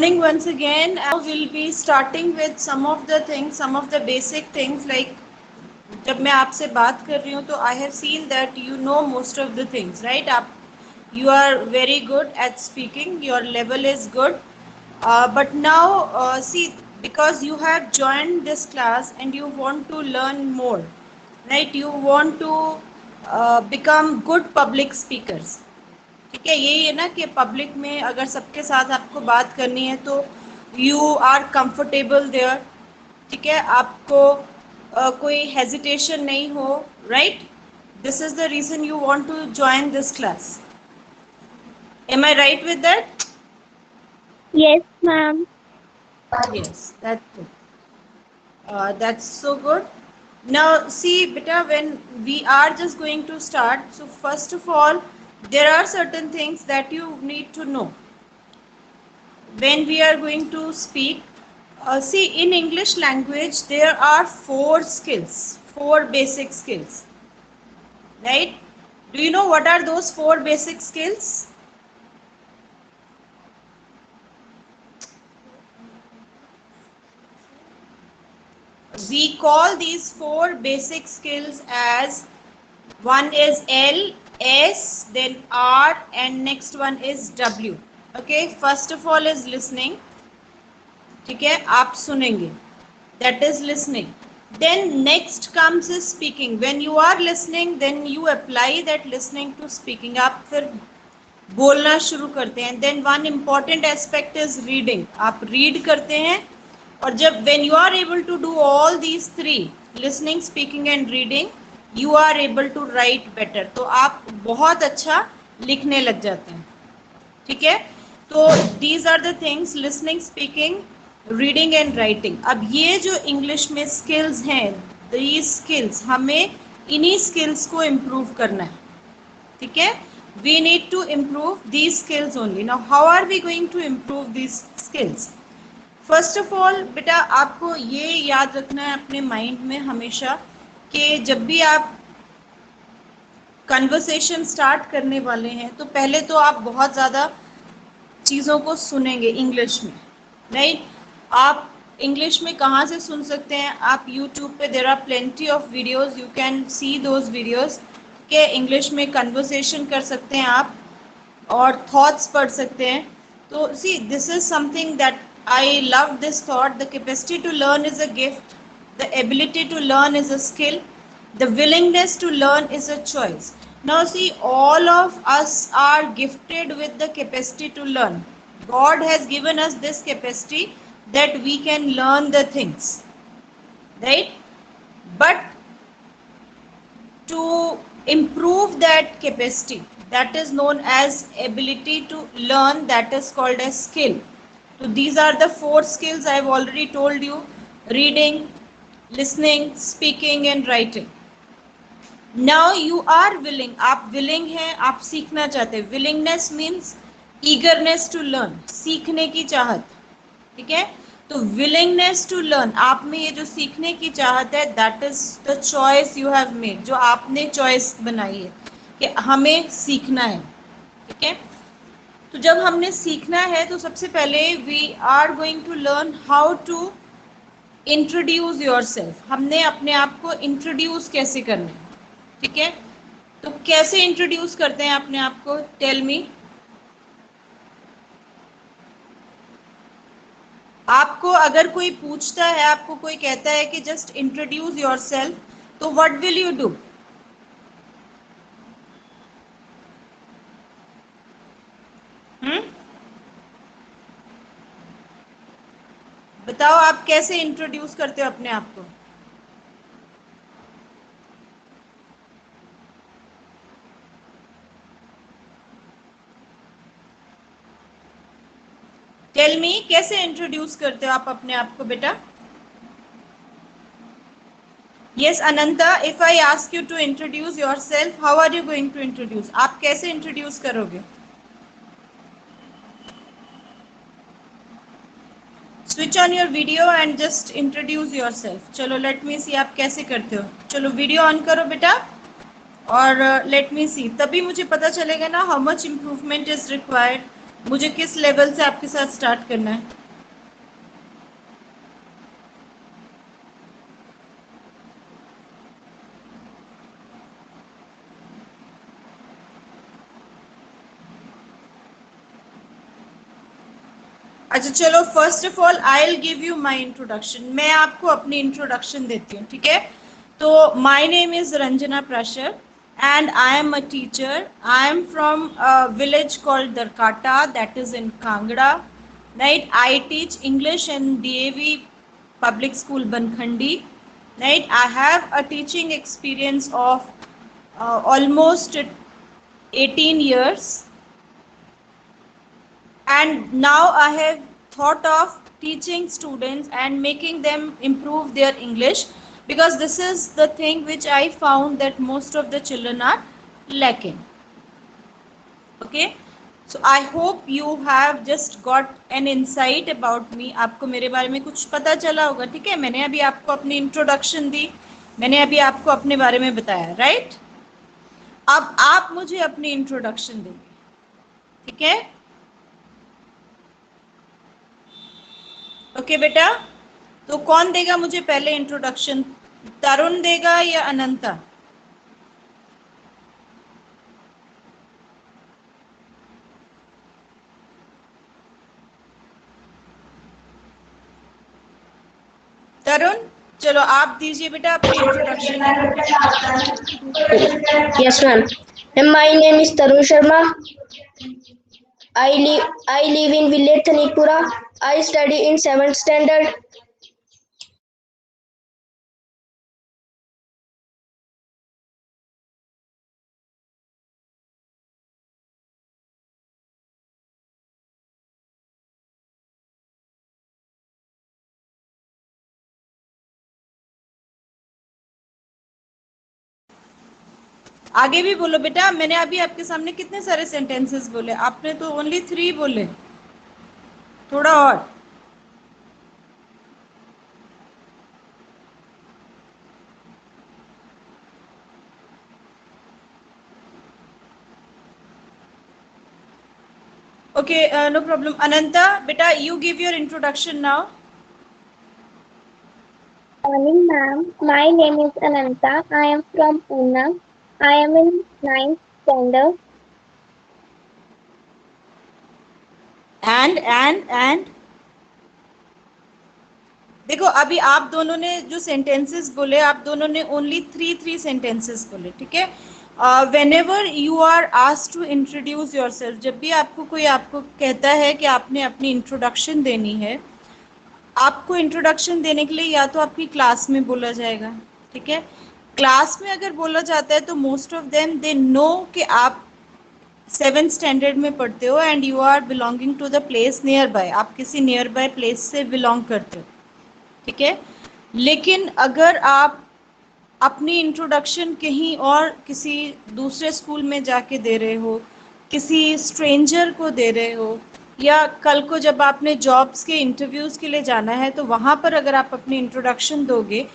Morning once again. We'll be starting with some of the things, some of the basic things like जब मैं आपसे बात कर रही हूँ तो I have seen that you know most of the things, right? You are very good at speaking. Your level is good. But now, see, because you have joined this class and you want to learn more, right? You want to become good public speakers. ठीक है, यही है ना कि public में अगर सबके साथ आपको बात करनी है तो यू आर कंफर्टेबल देयर। ठीक है, आपको कोई हेजिटेशन नहीं हो, right? This is the reason you want to join this class. Am I right with that? Yes, ma'am. Yes, that's so good. Now, see, beta, when we are just going to start, so first of all, there are certain things that you need to know when we are going to speak. See, in English language, there are four basic skills, right? Do you know what are those four basic skills? We call these four basic skills as one is L, S, then R, and next one is W. Okay, first of all is listening. ठीक है, आप सुनेंगे, that is listening. Then next comes is speaking. When you are listening, then you apply that listening to speaking. आप फिर बोलना शुरू करते हैं. Then one important aspect is reading. आप read करते हैं और जब when you are able to do all these three, listening, speaking and reading, you are able to write better. तो आप बहुत अच्छा लिखने लग जाते हैं. ठीक है, तो these are the things, listening, speaking, reading and writing. अब ये जो इंग्लिश में स्किल्स हैं, these स्किल्स, हमें इन्हीं स्किल्स को इम्प्रूव करना है. ठीक है, we need to improve these skills only. Now how are we going to improve these skills? First of all, बेटा आपको ये याद रखना है अपने माइंड में हमेशा कि जब भी आप कन्वर्सेशन स्टार्ट करने वाले हैं तो पहले तो आप बहुत ज़्यादा चीज़ों को सुनेंगे इंग्लिश में, राइट? आप इंग्लिश में कहाँ से सुन सकते हैं? आप यूट्यूब पे there are plenty of videos, you can see those videos के इंग्लिश में कन्वर्सेशन कर सकते हैं आप और थॉट्स पढ़ सकते हैं. तो see, this is something that I love this thought. The capacity to learn is a gift, the ability to learn is a skill, the willingness to learn is a choice. Now see, all of us are gifted with the capacity to learn. God has given us this capacity that we can learn the things, right? But to improve that capacity, that is known as ability to learn, that is called as skill. So these are the four skills I have already told you: reading, listening, speaking and writing. Now you are willing, आप willing हैं, आप सीखना चाहते हैं. willingness means eagerness to learn, सीखने की चाहत. ठीक है, तो willingness to learn, आप में ये जो सीखने की चाहत है, that is the choice you have made, जो आपने choice बनाई है कि हमें सीखना है. ठीक है, तो जब हमने सीखना है तो सबसे पहले we are going to learn how to introduce yourself. हमने अपने आप को introduce कैसे करना है. ठीक है, तो कैसे इंट्रोड्यूस करते हैं अपने आप को? Tell me. आपको अगर कोई पूछता है, आपको कोई कहता है कि जस्ट इंट्रोड्यूस योरसेल्फ, तो व्हाट विल यू डू? बताओ, आप कैसे इंट्रोड्यूस करते हो अपने आप को? टेल मी, कैसे इंट्रोड्यूस करते हो आप अपने आप को बेटा? Yes Ananta, if I ask you to introduce yourself, how are you going to introduce? आप कैसे इंट्रोड्यूस करोगे? Switch on your video and just introduce yourself. चलो लेट मी सी आप कैसे करते हो. चलो वीडियो ऑन करो बेटा और लेट मी सी, तभी मुझे पता चलेगा ना how much improvement is required. मुझे किस लेवल से आपके साथ स्टार्ट करना है? अच्छा चलो, first of all I will give you my introduction. मैं आपको अपनी इंट्रोडक्शन देती हूँ, ठीक है? तो my name is Ranjana Parashar and I am a teacher. I am from a village called Darkata, that is in Kangra. Right? I teach English in DAV Public School Bankhandi. Right? I have a teaching experience of almost 18 years, and now I have thought of teaching students and making them improve their English, because this is the thing which I found that most of the children are lacking. Okay, so I hope you have just got an insight about me. आपको मेरे बारे में कुछ पता चला होगा, ठीक है? मैंने अभी आपको अपनी इंट्रोडक्शन दी, मैंने अभी आपको अपने बारे में बताया, राइट? अब आप मुझे अपनी इंट्रोडक्शन देंगे, ठीक है? ओके बेटा, तो कौन देगा मुझे पहले इंट्रोडक्शन? तरुण देगा या अनंता? तरुण, चलो आप दीजिए बेटा अपनी introduction. Yes, ma'am. And my name is Tarun Sharma. I live in village Thanikpura. I study in 7th standard. आगे भी बोलो बेटा। मैंने अभी आपके सामने कितने सारे सेंटेंसेस बोले, आपने तो ओनली 3 बोले, थोड़ा और। Okay, no problem. अनंता बेटा, you give your introduction now. Morning, ma'am. My name is Ananta. I am from Pune. I am in 9th standard. And देखो, अभी आप दोनों ने जो सेंटेंसेस बोले, आप दोनों ने ओनली 3 सेंटेंसेस बोले, ठीक है? Whenever you are asked to introduce yourself, जब भी आपको कोई आपको कहता है कि आपने अपनी इंट्रोडक्शन देनी है, आपको इंट्रोडक्शन देने के लिए या तो आपकी क्लास में बोला जाएगा, ठीक है? क्लास में अगर बोला जाता है तो most of them they know कि आप 7th स्टैंडर्ड में पढ़ते हो and you are belonging to the place near by, आप किसी नियर बाय प्लेस से बिलोंग करते हो, ठीक है? लेकिन अगर आप अपनी इंट्रोडक्शन कहीं और किसी दूसरे स्कूल में जाके दे रहे हो, किसी स्ट्रेंजर को दे रहे हो, या कल को जब आपने जॉब्स के इंटरव्यूज़ के लिए जाना है तो वहाँ पर अगर आप अपनी इंट्रोडक्शन दोगे,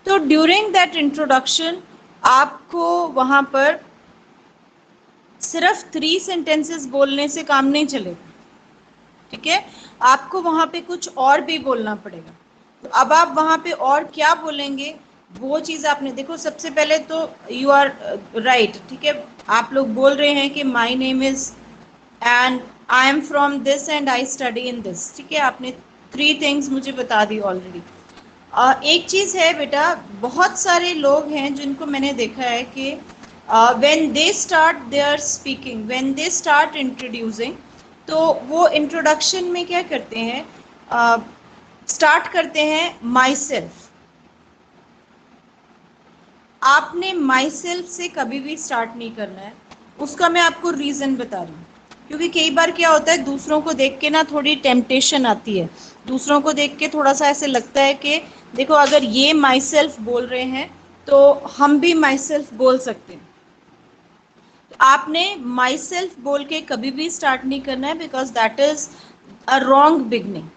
तो ड्यूरिंग दैट इंट्रोडक्शन आपको वहाँ पर सिर्फ 3 सेंटेंसेस बोलने से काम नहीं चलेगा, ठीक है? आपको वहाँ पे कुछ और भी बोलना पड़ेगा। तो अब आप वहाँ पे और क्या बोलेंगे, वो चीज़ आपने देखो। सबसे पहले तो यू आर राइट, ठीक है? आप लोग बोल रहे हैं कि my name is and I am from this and I study in this, ठीक है? आपने 3 थिंग्स मुझे बता दी ऑलरेडी। एक चीज़ है बेटा, बहुत सारे लोग हैं जिनको मैंने देखा है कि when they start their speaking, when they start introducing, तो वो इंट्रोडक्शन में क्या करते हैं, स्टार्ट करते हैं माई सेल्फ। आपने माई सेल्फ से कभी भी स्टार्ट नहीं करना है। उसका मैं आपको रीज़न बता रही हूँ, क्योंकि कई बार क्या होता है, दूसरों को देख के ना थोड़ी टेम्पटेशन आती है, दूसरों को देख के थोड़ा सा ऐसे लगता है कि देखो अगर ये माई सेल्फ बोल रहे हैं तो हम भी माई सेल्फ बोल सकते हैं। तो आपने माई सेल्फ बोल के कभी भी स्टार्ट नहीं करना है, because that is a wrong beginning.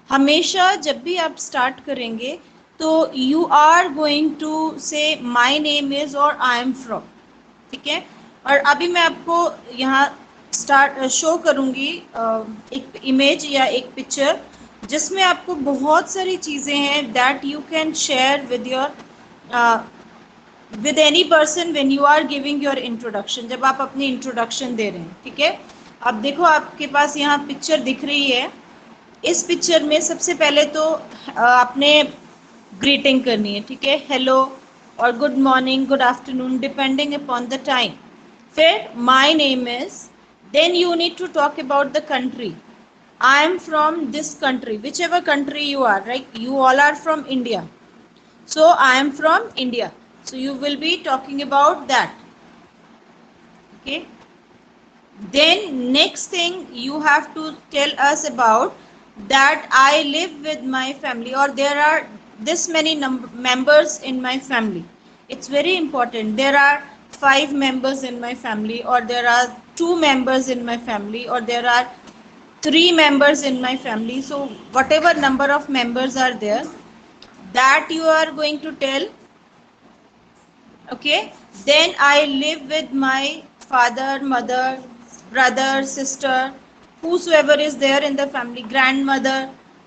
हमेशा जब भी आप स्टार्ट करेंगे तो यू आर गोइंग टू से माई नेम इज़ और आई एम फ्रॉम, ठीक है? और अभी मैं आपको यहाँ शो करूँगी एक इमेज या एक पिक्चर जिसमें आपको बहुत सारी चीज़ें हैं that you can share with your with any person when you are giving your introduction, जब आप अपनी इंट्रोडक्शन दे रहे हैं। ठीक है, अब देखो आपके पास यहाँ पिक्चर दिख रही है। इस पिक्चर में सबसे पहले तो आपने ग्रीटिंग करनी है। ठीक है, हेलो और good morning, good afternoon, depending upon the time. फिर my name is, then you need to talk about the country. I am from this country, whichever country you are, right? You all are from India. So I am from India. So you will be talking about that. Okay. Then next thing you have to tell us about that I live with my family, or there are this many members in my family. It's very important. There are 5 members in my family, or there are 2 members in my family, or there are 3 members in my family. So whatever number of members are there, that you are going to tell. Okay, then I live with my father, mother, brother, sister, whosoever is there in the family, grandmother,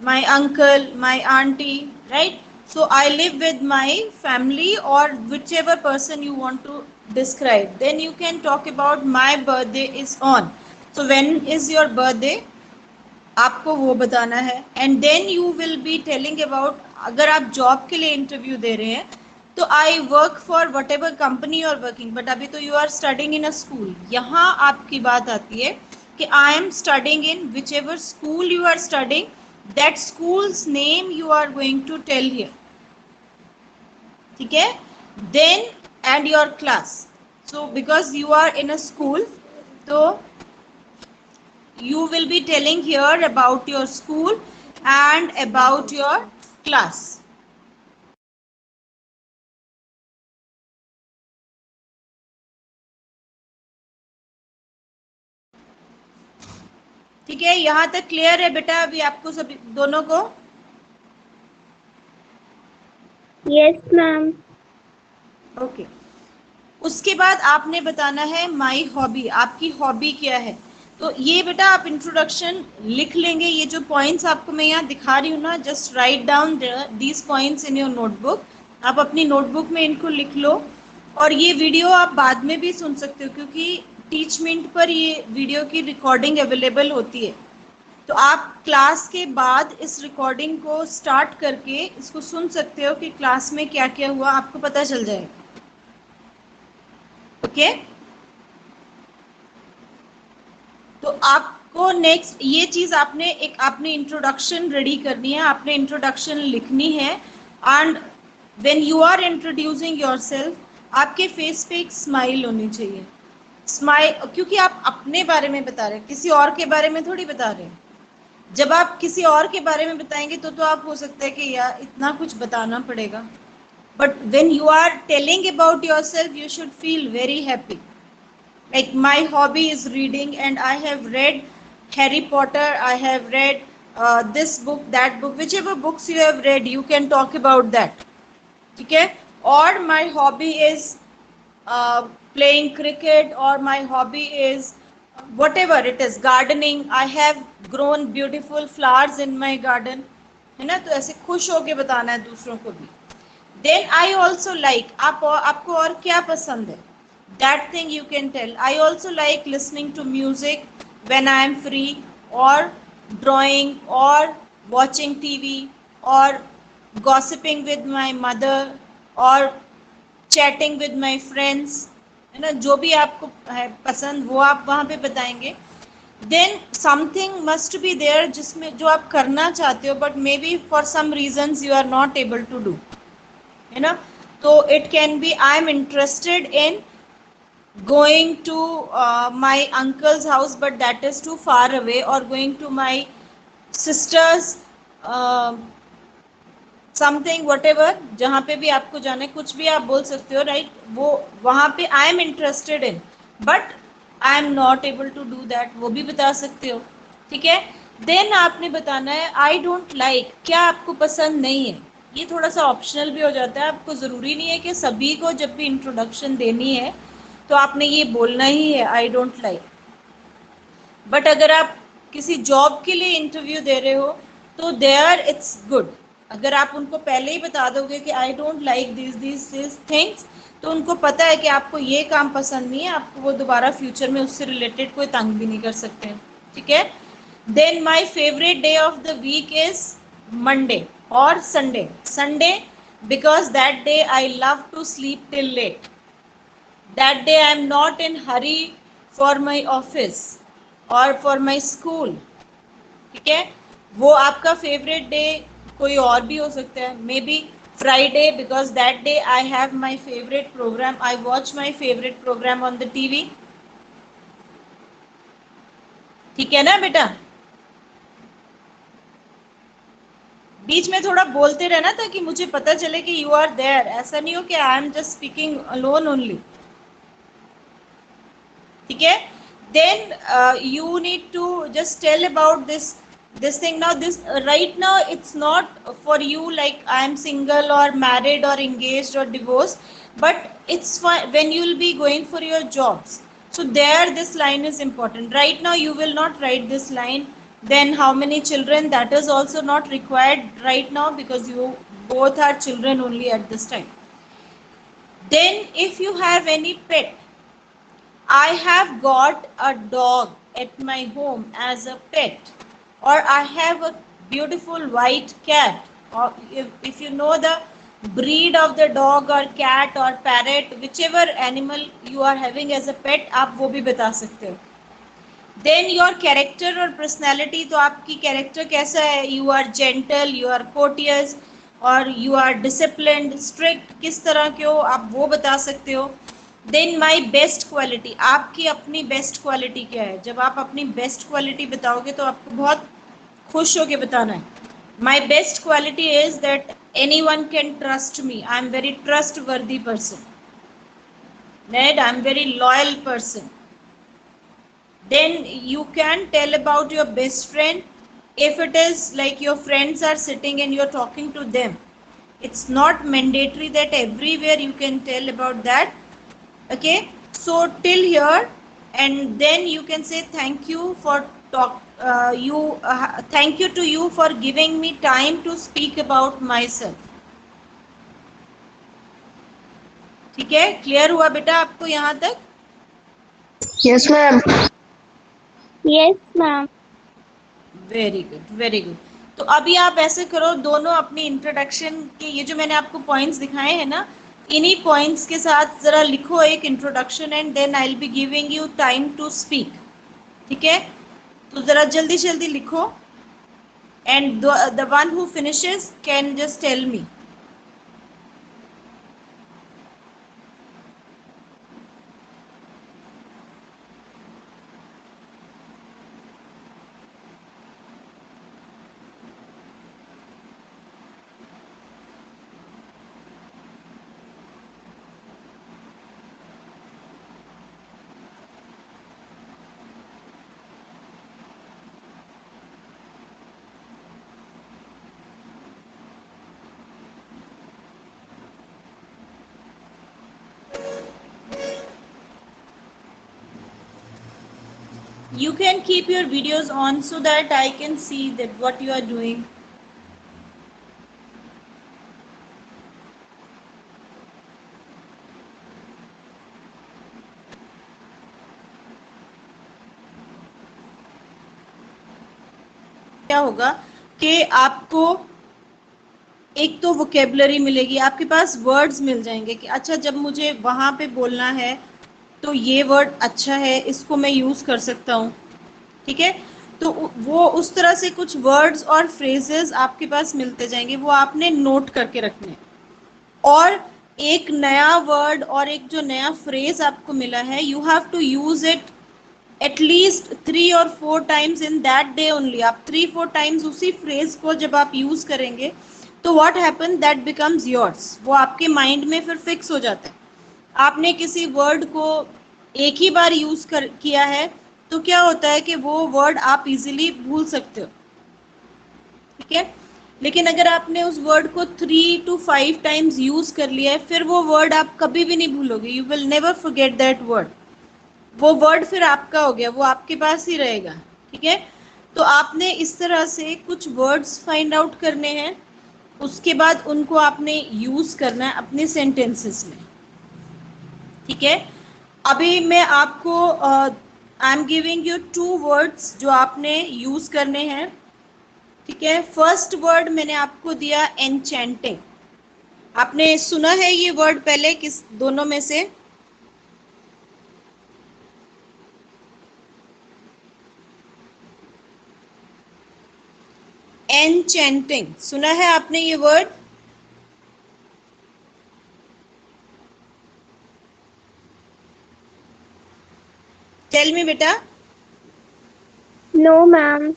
my uncle, my auntie, right? So I live with my family, or whichever person you want to describe. Then you can talk about my birthday is on. So when is your birthday, आपको वो बताना है। And then you will be telling about, अगर आप job के लिए interview दे रहे हैं तो I work for whatever company और वर्किंग, बट अभी तो you are studying in a school. यहाँ आपकी बात आती है कि I am studying in whichever school you are studying, that school's name you are going to tell here. ठीक है, then and your class. So because you are in a school, तो you will be telling here about your school and about your class. ठीक है, यहाँ तक clear है बेटा अभी आपको सभी दोनों को? Yes, ma'am. ओके, उसके बाद आपने बताना है माई हॉबी, आपकी हॉबी क्या है। तो ये बेटा आप इंट्रोडक्शन लिख लेंगे, ये जो पॉइंट्स आपको मैं यहाँ दिखा रही हूँ ना, just write down these points in your notebook. आप अपनी नोटबुक में इनको लिख लो, और ये वीडियो आप बाद में भी सुन सकते हो क्योंकि टीचमेंट पर ये वीडियो की रिकॉर्डिंग अवेलेबल होती है। तो आप क्लास के बाद इस रिकॉर्डिंग को स्टार्ट करके इसको सुन सकते हो कि क्लास में क्या क्या हुआ, आपको पता चल जाएगा। ओके, तो आपको नेक्स्ट ये चीज आपने आपने इंट्रोडक्शन रेडी करनी है, आपने इंट्रोडक्शन लिखनी है। And when you are introducing yourself, आपके फेस पे एक स्माइल होनी चाहिए। स्माइल, क्योंकि आप अपने बारे में बता रहे हैं, किसी और के बारे में थोड़ी बता रहे हैं। जब आप किसी और के बारे में बताएंगे तो आप हो सकता है कि यार इतना कुछ बताना पड़ेगा, but when you are telling about yourself you should feel very happy. Like my hobby is reading and I have read Harry Potter, I have read this book, that book, whichever books you have read you can talk about that. ठीक है, or my hobby is playing cricket, or my hobby is whatever it is, gardening, I have grown beautiful flowers in my garden, है ना। तो ऐसे खुश होके बताना है दूसरों को भी। Then I also like, आपको और क्या पसंद है, that thing you can tell. I also like listening to music when I am free, or drawing, or watching TV, or gossiping with my mother, or chatting with my friends, है ना। जो भी आपको है पसंद वो आप वहाँ पे बताएंगे। Then something must be there जिसमें जो आप करना चाहते हो but maybe for some reasons you are not able to do, है ना। तो it can be I am interested in going to my uncle's house but that is too far away, or going to my sister's something whatever, जहाँ पे भी आपको जाना है, कुछ भी आप बोल सकते हो, राइट। वो वहाँ पे I am interested in but I am not able to do that, वो भी बता सकते हो। ठीक है, देन आपने बताना है आई डोंट लाइक, क्या आपको पसंद नहीं है। ये थोड़ा सा ऑप्शनल भी हो जाता है, आपको ज़रूरी नहीं है कि सभी को जब भी इंट्रोडक्शन देनी है तो आपने ये बोलना ही है आई डोंट लाइक। बट अगर आप किसी जॉब के लिए इंटरव्यू दे रहे हो तो देयर इट्स गुड। अगर आप उनको पहले ही बता दोगे कि I don't like this things, तो उनको पता है कि आपको ये काम पसंद नहीं है, आपको वो दोबारा फ्यूचर में उससे रिलेटेड कोई तंग भी नहीं कर सकते। ठीक है। Then my favourite day of the week is Monday और Sunday. Sunday because that day I love to sleep till late. That day I am not in hurry for my office or for my school. ठीक है। वो आपका favourite day कोई और भी हो सकता है, maybe Friday because that day I have my favourite programme, I watch my favourite programme on the TV. ठीक है ना बेटा, बीच में थोड़ा बोलते रहना ताकि मुझे पता चले कि यू आर देयर, ऐसा नहीं हो कि I am just speaking alone only. ठीक है। then you need to just tell about this thing now. This right now it's not for you like I am single or married or engaged or divorced, but it's fine when you will be going for your jobs. So there this line is important. Right now you will not write this line. Then how many children, that is also not required right now because you both are children only at this time. Then if you have any pet, I have got a dog at my home as a pet, or I have a beautiful white cat, or if you know the breed of the dog or cat or parrot, whichever animal you are having as a pet, आप वो भी बता सकते हो। Then your character और personality, तो आपकी character कैसा है, you are gentle, you are courteous, और you are disciplined, strict, किस तरह के हो आप वो बता सकते हो। देन माई बेस्ट क्वालिटी, आपकी अपनी बेस्ट क्वालिटी क्या है। जब आप अपनी बेस्ट क्वालिटी बताओगे तो आपको बहुत खुश होकर बताना है। My best quality is that anyone can trust me, I am very trustworthy person, right, I am very loyal person. Then you can tell about your best friend if it is like your friends are sitting and you're talking to them. It's not mandatory that everywhere you can tell about that. Okay, so till here, and then you can say thank you for thank you to you for giving me time to speak about myself. ठीक है, clear हुआ बेटा आपको यहाँ तक? Yes, ma'am. Yes, ma'am. Very good, very good. तो अभी आप ऐसे करो, दोनों अपनी इंट्रोडक्शन के ये जो मैंने आपको पॉइंट्स दिखाए हैं ना, इन्हीं पॉइंट्स के साथ जरा लिखो एक introduction, and then I will be giving you time to speak. ठीक है, तो जरा जल्दी जल्दी लिखो, and the one who finishes can just tell me. You can keep your videos on so that I can see that what you are doing. क्या होगा कि आपको एक तो वोकेबलरी मिलेगी, आपके पास वर्ड्स मिल जाएंगे कि अच्छा जब मुझे वहाँ पे बोलना है तो ये वर्ड अच्छा है, इसको मैं यूज़ कर सकता हूँ। ठीक है, तो वो उस तरह से कुछ वर्ड्स और फ्रेजेस आपके पास मिलते जाएंगे, वो आपने नोट करके रखने। और एक नया वर्ड और एक जो नया फ्रेज आपको मिला है, you have to use it at least 3 or 4 times in that day only. आप 3-4 टाइम्स उसी फ्रेज को जब आप यूज करेंगे तो what happen, that becomes yours, वो आपके माइंड में फिर फिक्स हो जाता है। आपने किसी वर्ड को एक ही बार यूज किया है तो क्या होता है कि वो वर्ड आप इजीली भूल सकते हो। ठीक है, लेकिन अगर आपने उस वर्ड को 3 to 5 टाइम्स यूज कर लिया है, फिर वो वर्ड आप कभी भी नहीं भूलोगे, you will never forget that word. वो वर्ड फिर आपका हो गया, वो आपके पास ही रहेगा। ठीक है, तो आपने इस तरह से कुछ वर्ड्स फाइंड आउट करने हैं, उसके बाद उनको आपने यूज करना है अपने सेंटेंसेस में। ठीक है, अभी मैं आपको I am giving you 2 words जो आपने यूज करने हैं। ठीक है, फर्स्ट वर्ड मैंने आपको दिया एनचेंटिंग। आपने सुना है ये वर्ड पहले किस दोनों में से? एनचेंटिंग सुना है आपने ये वर्ड? टेल मी बेटा। No, ma'am.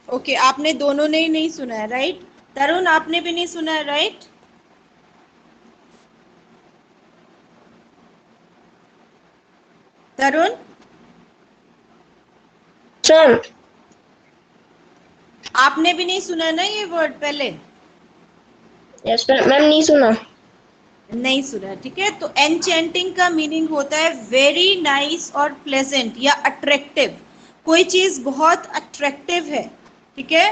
ओके, आपने दोनों ने ही नहीं सुना है, राइट? तरुण, आपने भी नहीं सुना है, राइट? तरुण, सर आपने भी नहीं सुना ना ये वर्ड पहले? यस मैम, नहीं सुना। नहीं सुना, ठीक है। तो एनचेंटिंग का मीनिंग होता है वेरी नाइस और प्लेजेंट या अट्रैक्टिव। कोई चीज बहुत अट्रैक्टिव है, ठीक है,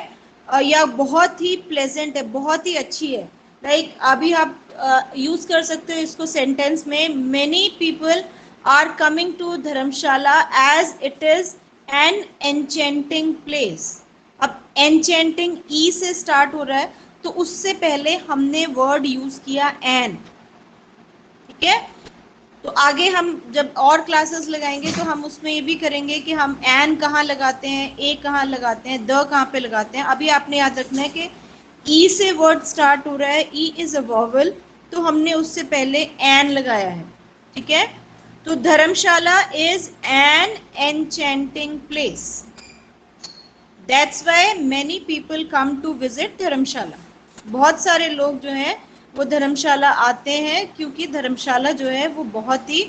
या बहुत ही प्लेजेंट है, बहुत ही अच्छी है। लाइक अभी आप यूज कर सकते हो इसको सेंटेंस में, many people are coming to Dharamshala as it is an enchanting place. अब एनचेंटिंग ई से स्टार्ट हो रहा है, तो उससे पहले हमने वर्ड यूज किया एन। ठीक है, तो आगे हम जब और क्लासेस लगाएंगे तो हम उसमें ये भी करेंगे कि हम एन कहाँ लगाते हैं, ए कहाँ लगाते हैं, द कहाँ पे लगाते हैं। अभी आपने याद रखना है कि ई से वर्ड स्टार्ट हो रहा है, ई इज अ वॉवल, तो हमने उससे पहले एन लगाया है। ठीक है, तो Dharamshala is an enchanting place, that's why many people come to visit Dharamshala. बहुत सारे लोग जो हैं वो धर्मशाला आते हैं, क्योंकि धर्मशाला जो है वो बहुत ही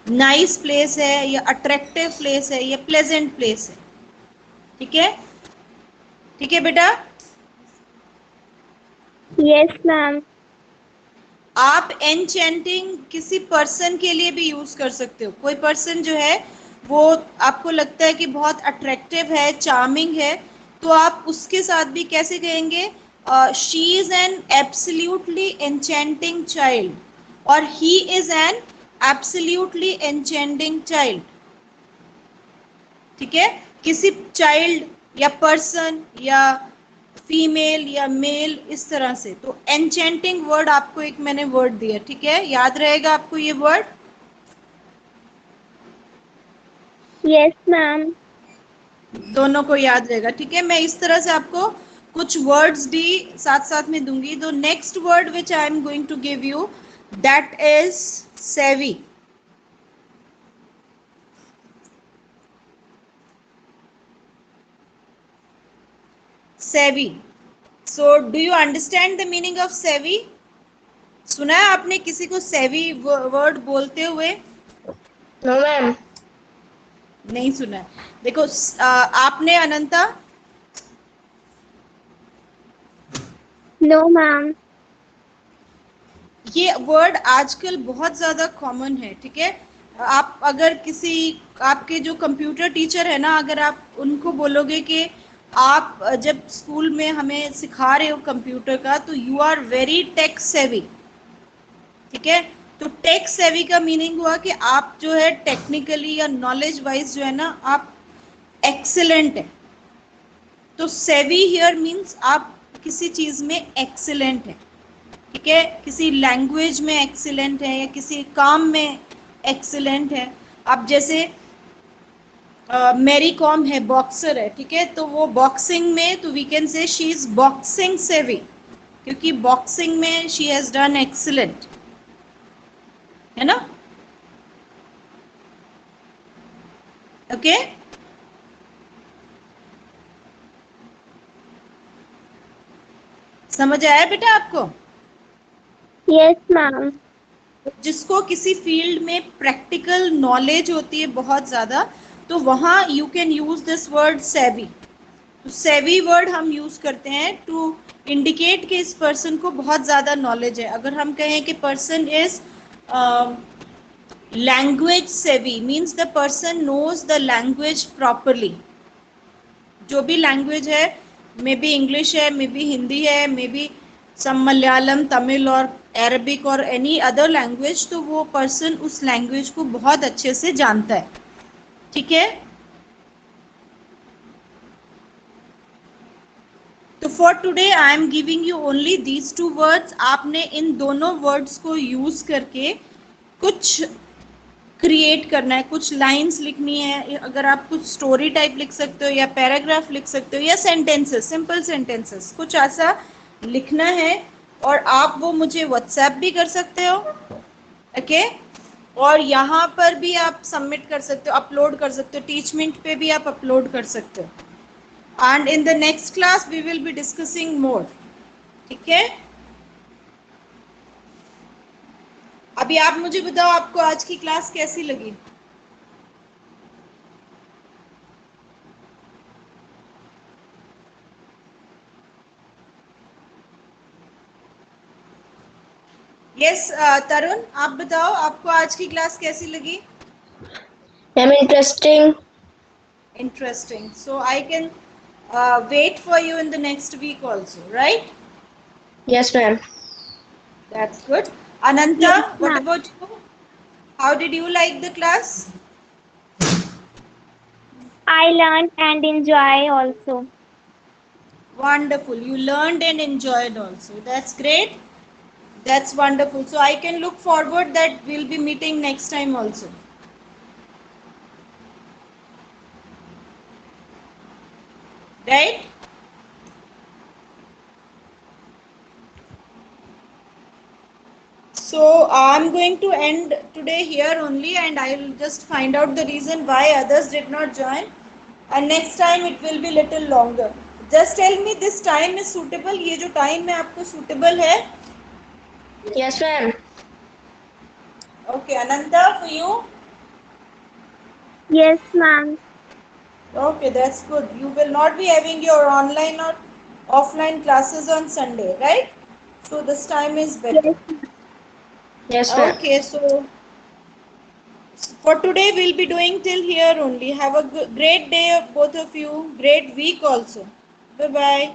नाइस प्लेस है, या अट्रैक्टिव प्लेस है, या प्लेजेंट प्लेस है। ठीक है, ठीक है बेटा। Yes, ma'am. आप एनचेंटिंग किसी पर्सन के लिए भी यूज कर सकते हो। कोई पर्सन जो है वो आपको लगता है कि बहुत अट्रैक्टिव है, चार्मिंग है, तो आप उसके साथ भी कैसे कहेंगे? She is an absolutely enchanting child, और he is an absolutely enchanting child. ठीक है, किसी चाइल्ड या पर्सन या फीमेल या मेल, इस तरह से। तो एनचेंटिंग वर्ड आपको एक मैंने वर्ड दिया, ठीक है, याद रहेगा आपको ये वर्ड? Yes, ma'am. दोनों को याद रहेगा, ठीक है। मैं इस तरह से आपको कुछ वर्ड्स भी साथ साथ में दूंगी। तो next word which I am going to give you, that is savvy. Savvy, so do you understand the meaning of savvy? सुना है आपने किसी को सेवी वर्ड बोलते हुए? No ma'am. नहीं सुना है। देखो आपने अनंता? No, ma'am. ये वर्ड आजकल बहुत ज़्यादा कॉमन है, ठीक है। आप अगर किसी आपके जो कंप्यूटर टीचर है ना, अगर आप उनको बोलोगे कि आप जब स्कूल में हमें सिखा रहे हो कंप्यूटर का, तो you are very tech savvy. ठीक है, तो टेक सेवी का मीनिंग हुआ कि आप जो है टेक्निकली या नॉलेज वाइज जो है ना, आप एक्सेलेंट है। तो सेवी हियर मीन्स आप किसी चीज़ में एक्सेलेंट है। ठीक है, किसी लैंग्वेज में एक्सीलेंट है, या किसी काम में एक्सीलेंट है। अब जैसे मैरी कॉम है, बॉक्सर है, ठीक है, तो वो बॉक्सिंग में, तो we can say she is boxing savvy, क्योंकि बॉक्सिंग में शी हैज डन एक्सीलेंट, है ना। ओके, समझ आया बेटा आपको? Yes, ma'am. जिसको किसी फील्ड में प्रैक्टिकल नॉलेज होती है बहुत ज़्यादा, तो वहाँ you can use this word सेवी। तो सेवी वर्ड हम यूज करते हैं टू इंडिकेट कि इस पर्सन को बहुत ज़्यादा नॉलेज है। अगर हम कहें कि person is language savvy means the person knows the language properly. जो भी लैंग्वेज है, मे बी इंग्लिश है, मे बी हिंदी है, maybe some Malayalam, Tamil और अरबिक और एनी अदर लैंग्वेज, तो वो पर्सन उस लैंग्वेज को बहुत अच्छे से जानता है। ठीक है, तो for today I am giving you only these two words. आपने इन दोनों वर्ड्स को यूज करके कुछ क्रिएट करना है, कुछ लाइंस लिखनी है। अगर आप कुछ स्टोरी टाइप लिख सकते हो या पैराग्राफ लिख सकते हो या सेंटेंसेस, सिंपल सेंटेंसेस, कुछ ऐसा लिखना है। और आप वो मुझे व्हाट्सएप भी कर सकते हो, ओके। और यहाँ पर भी आप सबमिट कर सकते हो, अपलोड कर सकते हो, टीचमेंट पे भी आप अपलोड कर सकते हो। And in the next class we will be discussing more. ठीक है, अभी आप मुझे बताओ आपको आज की क्लास कैसी लगी। यस तरुण, आप बताओ आपको आज की क्लास कैसी लगी। Ma'am interesting. Interesting. So I can wait for you in the next week also, right? Yes ma'am. That's good. Ananta, Yes, what ma'am. about you? How did you like the class? I learned and enjoy also. Wonderful. You learned and enjoyed also. That's great. That's wonderful. So I can look forward that we'll be meeting next time also. Right? So I'm going to end today here only, and I'll just find out the reason why others did not join, and next time it will be little longer. Just tell me this time is suitable, ये जो time है आपको suitable है? Yes ma'am. Okay, Ananta, for you? Yes, ma'am. Okay, that's good. You will not be having your online or offline classes on Sunday, right? So this time is better. Yes, yes ma'am. Okay, so for today we'll be doing till here only. Have a great day, both of you. Great week also. Bye bye.